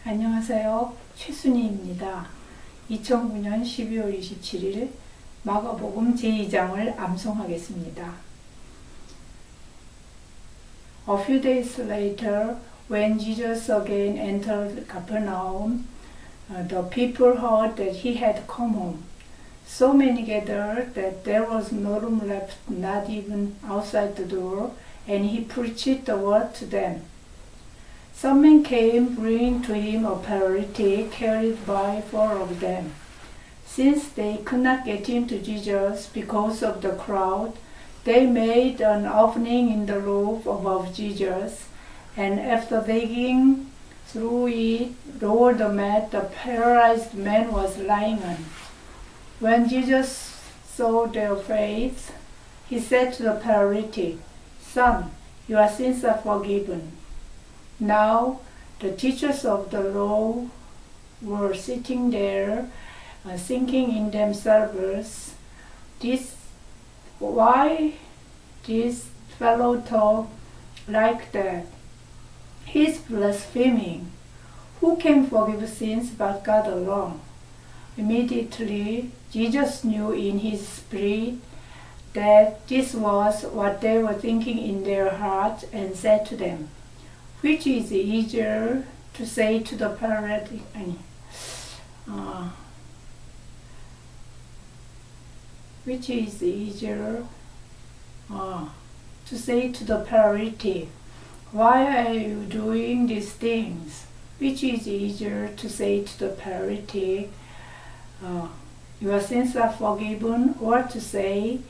안녕하세요. 최순희입니다. 2009년 12월 27일 마가복음 제2장을 암송하겠습니다. A few days later, when Jesus again entered Capernaum, the people heard that he had come home. So many gathered that there was no room left, not even outside the door, and he preached the word to them. Some men came, bringing to him a paralytic carried by 4 of them. Since they could not get him to Jesus because of the crowd, they made an opening in the roof above Jesus, and after digging through it, lowered the mat the paralyzed man was lying on. When Jesus saw their faith, he said to the paralytic, "Son, your sins are forgiven." Now the teachers of the law were sitting there, thinking in themselves, why this fellow talk like that? He's blaspheming. Who can forgive sins but God alone? Immediately, Jesus knew in his spirit that this was what they were thinking in their hearts, and said to them, "Which is easier to say to the paralytic, which is easier to say to the paralytic, why are you doing these things? Which is easier to say to the paralytic, your sins are forgiven, or to say,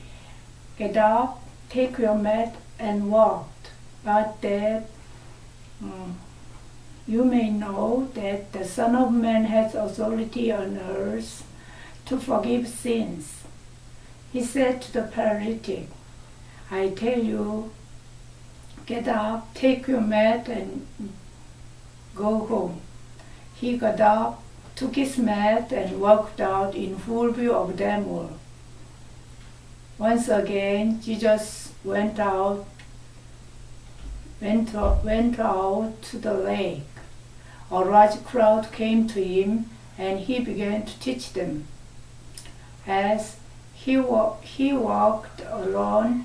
get up, take your mat, and walk? But that you may know that the Son of Man has authority on earth to forgive sins." He said to the paralytic, "I tell you, get up, take your mat, and go home." He got up, took his mat, and walked out in full view of them all. Once again, Jesus went out to the lake. A large crowd came to him, and he began to teach them. As he walked alone,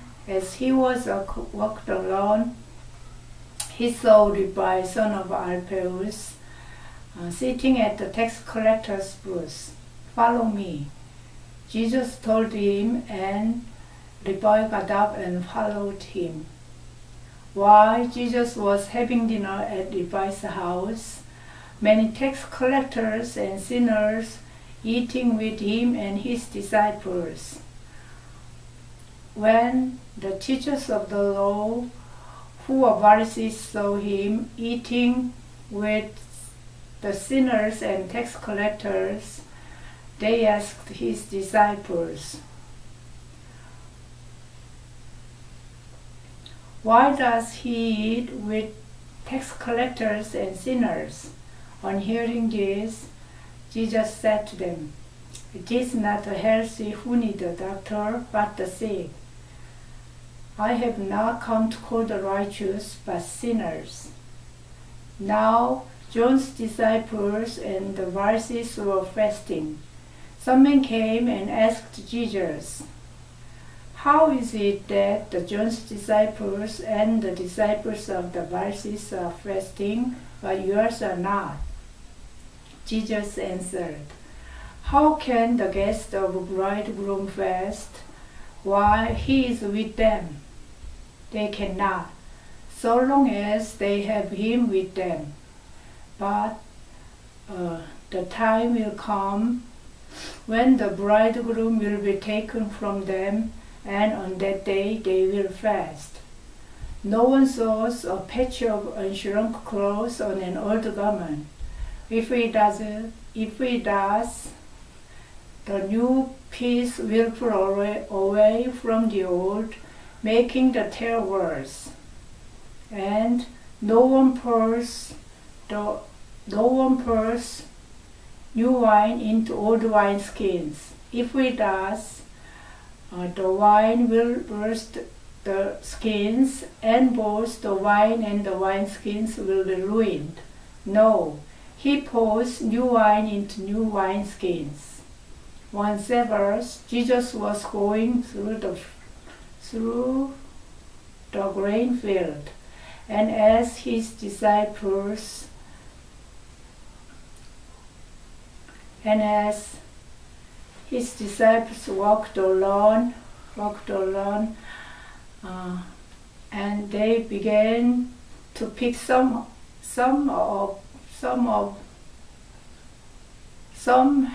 he saw Levi, son of Alphaeus, sitting at the tax collector's booth. "Follow me," Jesus told him, and Levi got up and followed him. While Jesus was having dinner at Levi's house, many tax collectors and sinners eating with him and his disciples. When the teachers of the law, who were Pharisees, saw him eating with the sinners and tax collectors, they asked his disciples, "Why does he eat with tax collectors and sinners?" On hearing this, Jesus said to them, "It is not the healthy who need a doctor, but the sick. I have not come to call the righteous, but sinners." Now John's disciples and the Pharisees were fasting. Some men came and asked Jesus, "How is it that the John's disciples and the disciples of the Pharisees are fasting, but yours are not?" Jesus answered, "How can the guest of a bridegroom fast while he is with them? They cannot, so long as they have him with them. But the time will come when the bridegroom will be taken from them, and on that day they will fast. No one sews a patch of unshrunk clothes on an old garment. If he does, the new piece will fall away from the old, making the tear worse. And no one pours new wine into old wineskins. If he does, the wine will burst the skins, and both the wine and the wineskins will be ruined. No, he pours new wine into new wineskins. One Sabbath, Jesus was going through the grain field, and as his disciples walked along, and they began to pick some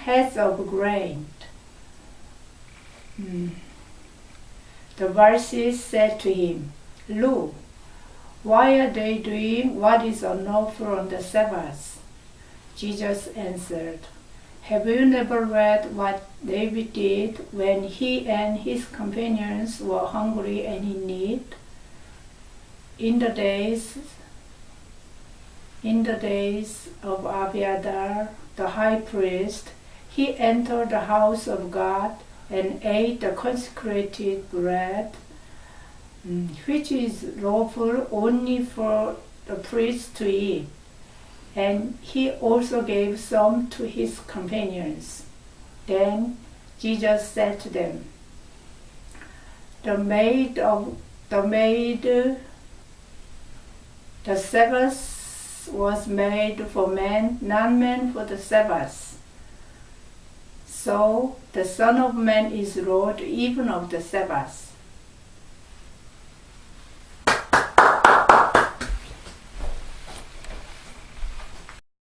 heads of grain. The Pharisees said to him, "Look, why are they doing what is unlawful on the Sabbath?" Jesus answered, "Have you never read what David did when he and his companions were hungry and in need? In the days of Abiathar, the high priest, he entered the house of God and ate the consecrated bread, which is lawful only for the priest to eat. And he also gave some to his companions." Then Jesus said to them, The Sabbath was made for man, not man for the Sabbath. So the Son of Man is Lord even of the Sabbath."